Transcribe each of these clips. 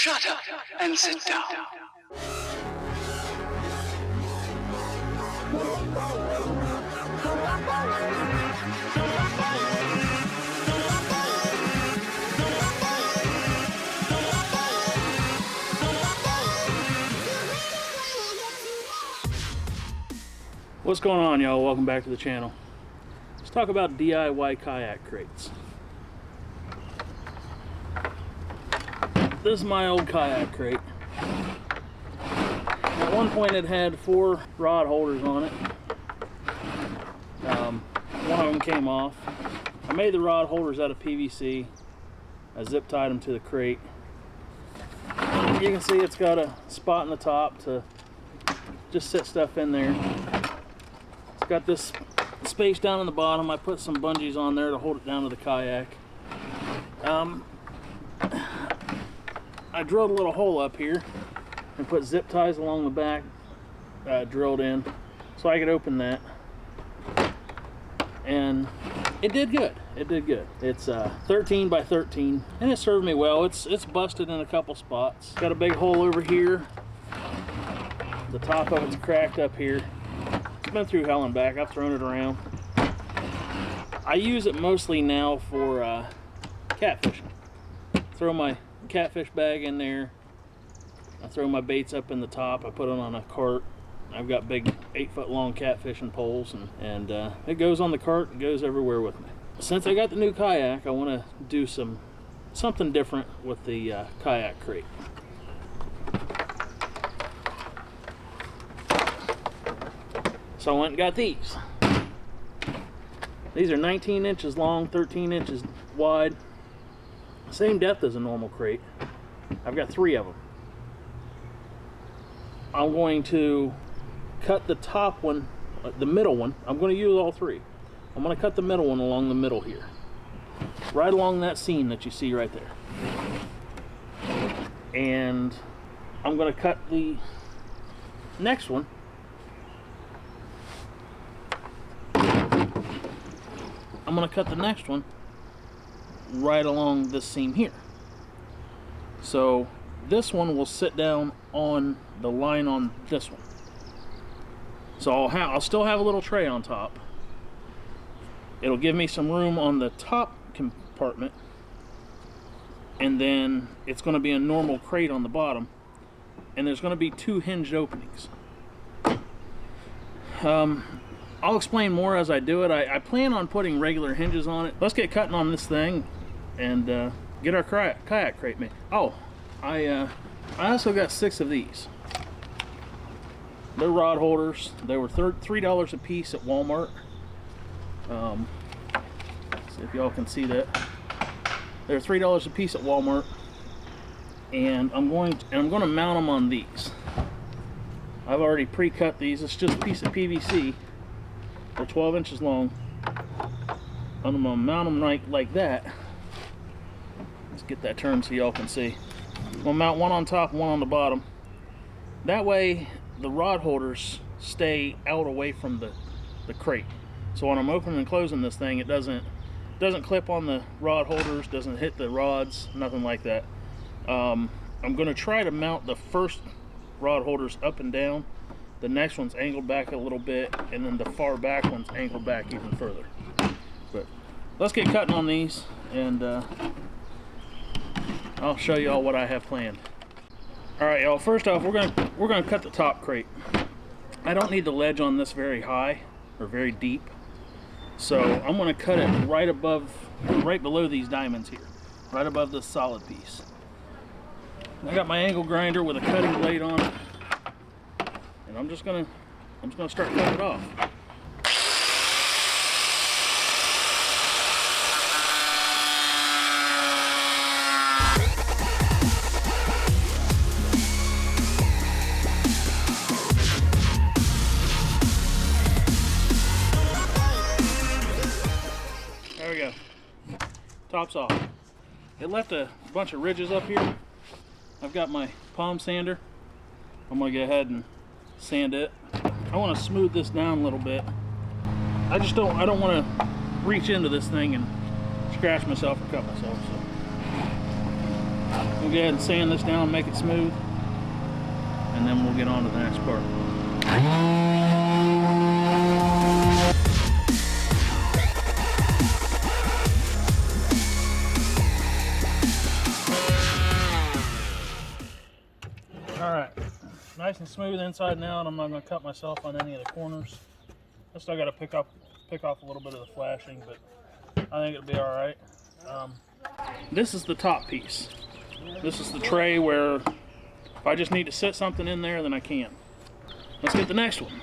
Shut up and sit down. What's going on, y'all? Welcome back to the channel. Let's talk about DIY kayak crates. This is my old kayak crate. At one point it had 4 rod holders on it. One of them came off. I made the rod holders out of PVC. I zip tied them to the crate. You can see it's got a spot in the top to just sit stuff in there. It's got this space down in the bottom. I put some bungees on there to hold it down to the kayak. I drilled a little hole up here and put zip ties along the back, drilled in, so I could open that. And it did good. It did good. It's 13 by 13, and it served me well. It's busted in a couple spots. Got a big hole over here. The top of it's cracked up here. It's been through hell and back. I've thrown it around. I use it mostly now for catfishing. Throw my catfish bag in there. I throw my baits up in the top. I put them on a cart. I've got big 8-foot long catfishing poles, and it goes on the cart. It goes everywhere with me. Since I got the new kayak, I want to do something different with the kayak crate. So I went and got these. These are 19 inches long, 13 inches wide. Same depth as a normal crate. I've got 3 of them. I'm going to cut the top one, the middle one. I'm going to use all 3. I'm going to cut the middle one along the middle here. Right along that seam that you see right there. And I'm going to cut the next one right along this seam here. So this one will sit down on the line on this one. So I'll still have a little tray on top. It'll give me some room on the top compartment, and then it's going to be a normal crate on the bottom, and there's going to be 2 hinged openings. I'll explain more as I do it. I plan on putting regular hinges on it. Let's get cutting on this thing and get our kayak crate made. Oh, I also got 6 of these. They're rod holders. They were $3 a piece at Walmart. See if y'all can see that. They're $3 a piece at Walmart, and I'm going to mount them on these. I've already pre-cut these. It's just a piece of PVC. They're 12 inches long. I'm going to mount them like that. Let's get that turned so y'all can see. I'm going to mount one on top and one on the bottom. That way the rod holders stay out away from the crate. So when I'm opening and closing this thing, it doesn't clip on the rod holders, doesn't hit the rods, nothing like that. I'm going to try to mount the first rod holders up and down. The next one's angled back a little bit, and then the far back one's angled back even further. But let's get cutting on these, and I'll show you all what I have planned. All right, y'all. First off, we're gonna cut the top crate. I don't need the ledge on this very high or very deep, so I'm gonna cut it right below these diamonds here, right above this solid piece. I got my angle grinder with a cutting blade on it. And I'm just gonna start cutting it off. There we go. Top's off. It left a bunch of ridges up here. I've got my palm sander. I'm gonna go ahead and sand it. I want to smooth this down a little bit. I don't want to reach into this thing and scratch myself or cut myself. So We'll go ahead and sand this down and make it smooth, and then we'll get on to the next part. Alright, nice and smooth inside now, and I'm not going to cut myself on any of the corners. I still got to pick off a little bit of the flashing, but I think it'll be alright. This is the top piece. This is the tray where if I just need to set something in there, then I can. Let's get the next one.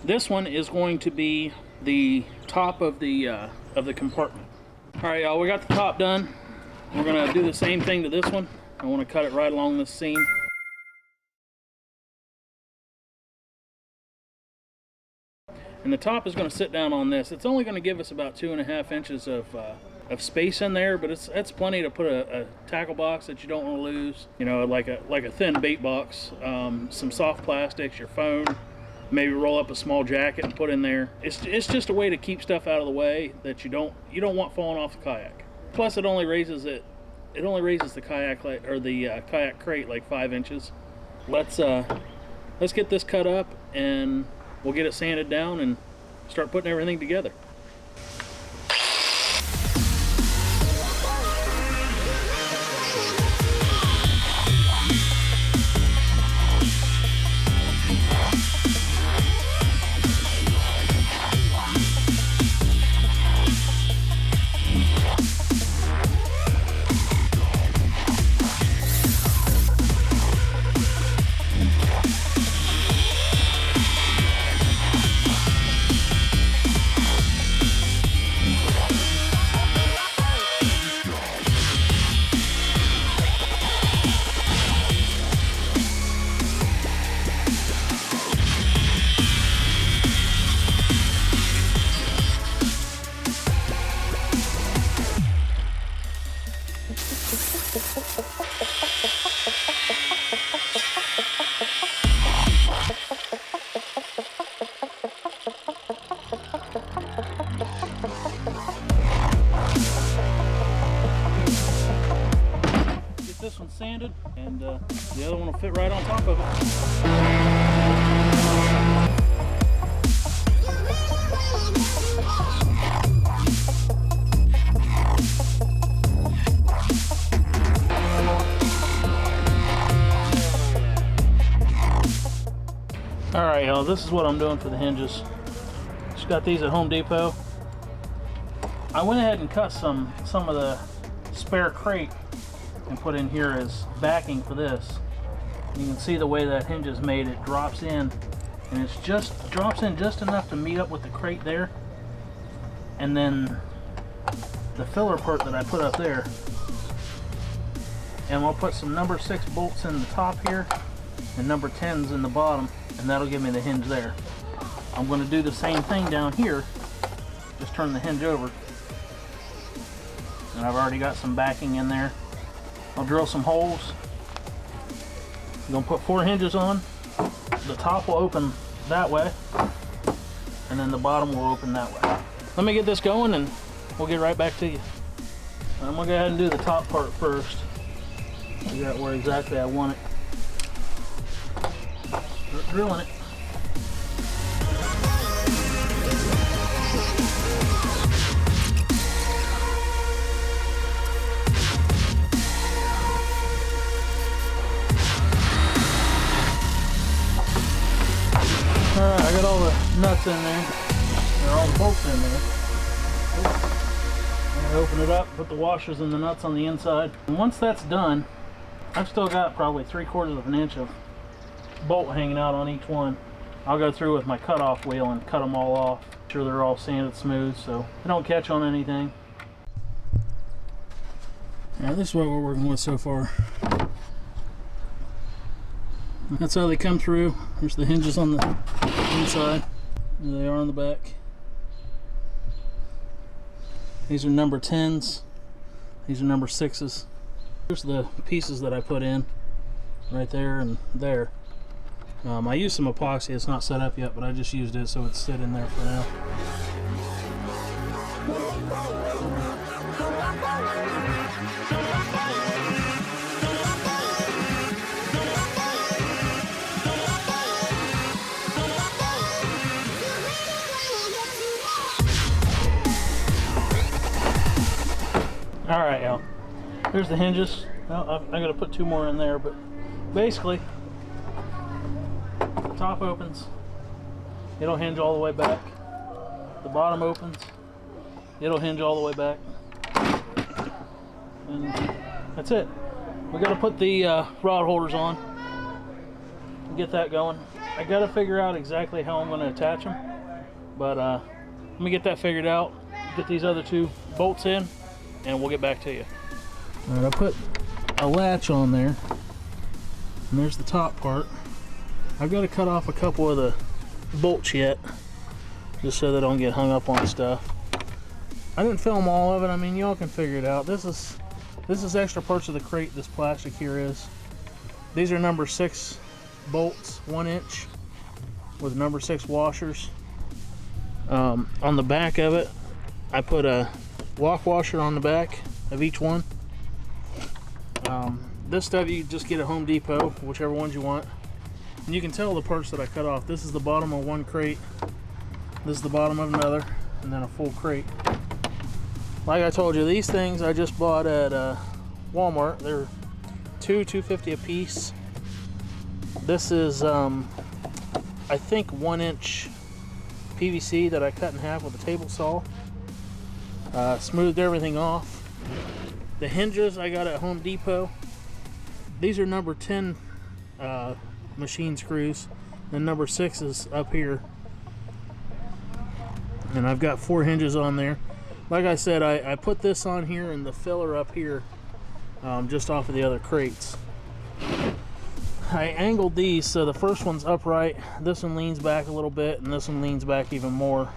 This one is going to be the top of the compartment. Alright, y'all, we got the top done. We're going to do the same thing to this one. I want to cut it right along this seam. And the top is going to sit down on this. It's only going to give us about 2.5 inches of space in there, but that's plenty to put a tackle box that you don't want to lose. You know, like a thin bait box, some soft plastics, your phone, maybe roll up a small jacket and put in there. It's just a way to keep stuff out of the way that you don't want falling off the kayak. Plus, it only raises the kayak kayak crate like 5 inches. Let's get this cut up, and we'll get it sanded down and start putting everything together. This one sanded, and the other one will fit right on top of it. Alright, y'all, this is what I'm doing for the hinges. Just got these at Home Depot. I went ahead and cut some of the spare crate and put in here as backing for this. You can see the way that hinge is made. It drops in, and it drops in just enough to meet up with the crate there, and then the filler part that I put up there, and I'll put some number 6 bolts in the top here and number 10s in the bottom, and that'll give me the hinge there. I'm going to do the same thing down here, just turn the hinge over, and I've already got some backing in there. I'll drill some holes. I'm going to put 4 hinges on. The top will open that way, and then the bottom will open that way. Let me get this going, and we'll get right back to you. I'm going to go ahead and do the top part first. Figure out where exactly I want it. Start drilling it. Alright, I got all the nuts in there, or all the bolts in there. I'm going to open it up, put the washers and the nuts on the inside. And once that's done, I've still got probably 3/4 of an inch of bolt hanging out on each one. I'll go through with my cutoff wheel and cut them all off. Make sure they're all sanded smooth so they don't catch on anything. Now this is what we're working with so far. That's how they come through. There's the hinges on the inside. There they are on the back. These are number 10s. These are number 6s. Here's the pieces that I put in right there and there. I used some epoxy. It's not set up yet, but I just used it so it's sit in there for now. All right, y'all. Here's the hinges. Well, I gotta put 2 more in there, but basically, the top opens. It'll hinge all the way back. The bottom opens. It'll hinge all the way back. And that's it. We gotta put the rod holders on. Get that going. I gotta figure out exactly how I'm gonna attach them, but let me get that figured out. Get these other 2 bolts in, and we'll get back to you. All right, I put a latch on there, and there's the top part. I've got to cut off a couple of the bolts yet, just so they don't get hung up on stuff. I didn't film all of it. I mean, y'all can figure it out. This is extra parts of the crate. This plastic here is. These are number 6 bolts, 1 inch, with number 6 washers. On the back of it, I put a lock washer on the back of each one. This stuff you just get at Home Depot, whichever ones you want. And you can tell the parts that I cut off. This is the bottom of 1 crate. This is the bottom of another, and then a full crate. Like I told you, these things I just bought at Walmart. They're $2.50 a piece. This is, I think, 1 inch PVC that I cut in half with a table saw. Smoothed everything off. The hinges I got at Home Depot. These are number 10 machine screws. And number 6 is up here. And I've got 4 hinges on there. Like I said, I put this on here and the filler up here, just off of the other crates. I angled these so the first one's upright, this one leans back a little bit, and this one leans back even more.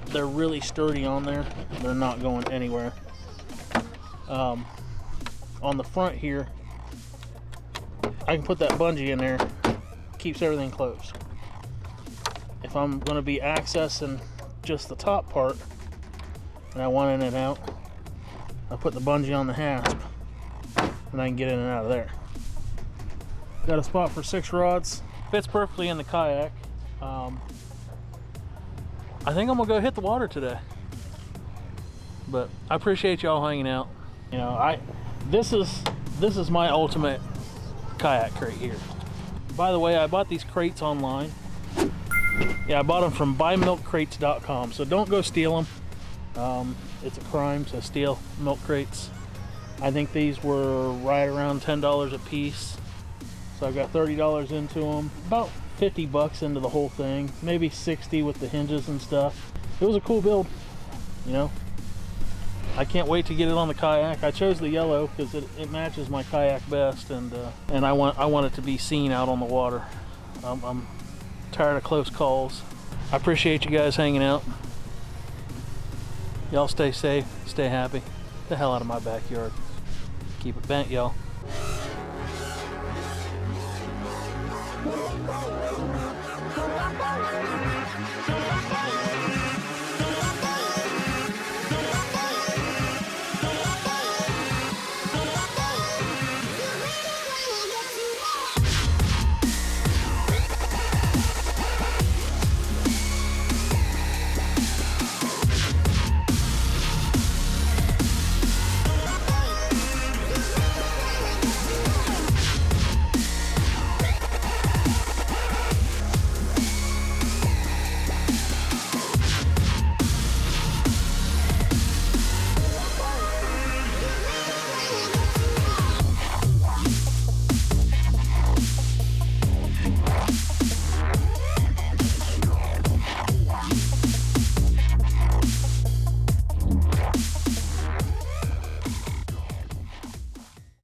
They're really sturdy on there. They're not going anywhere. On the front here, I can put that bungee in there. Keeps everything closed. If I'm going to be accessing just the top part and I want in and out, I put the bungee on the hasp and I can get in and out of there. Got a spot for 6 rods. Fits perfectly in the kayak. I think I'm gonna go hit the water today. But I appreciate y'all hanging out. You know, this is my ultimate kayak crate here. By the way, I bought these crates online. Yeah, I bought them from buymilkcrates.com. So don't go steal them. It's a crime to steal milk crates. I think these were right around $10 a piece. So I got $30 into them. About 50 bucks into the whole thing. Maybe 60 with the hinges and stuff. It was a cool build, you know. I can't wait to get it on the kayak. I chose the yellow because it matches my kayak best, and I want it to be seen out on the water. I'm tired of close calls. I appreciate you guys hanging out. Y'all stay safe, stay happy. Get the hell out of my backyard. Keep it bent, y'all.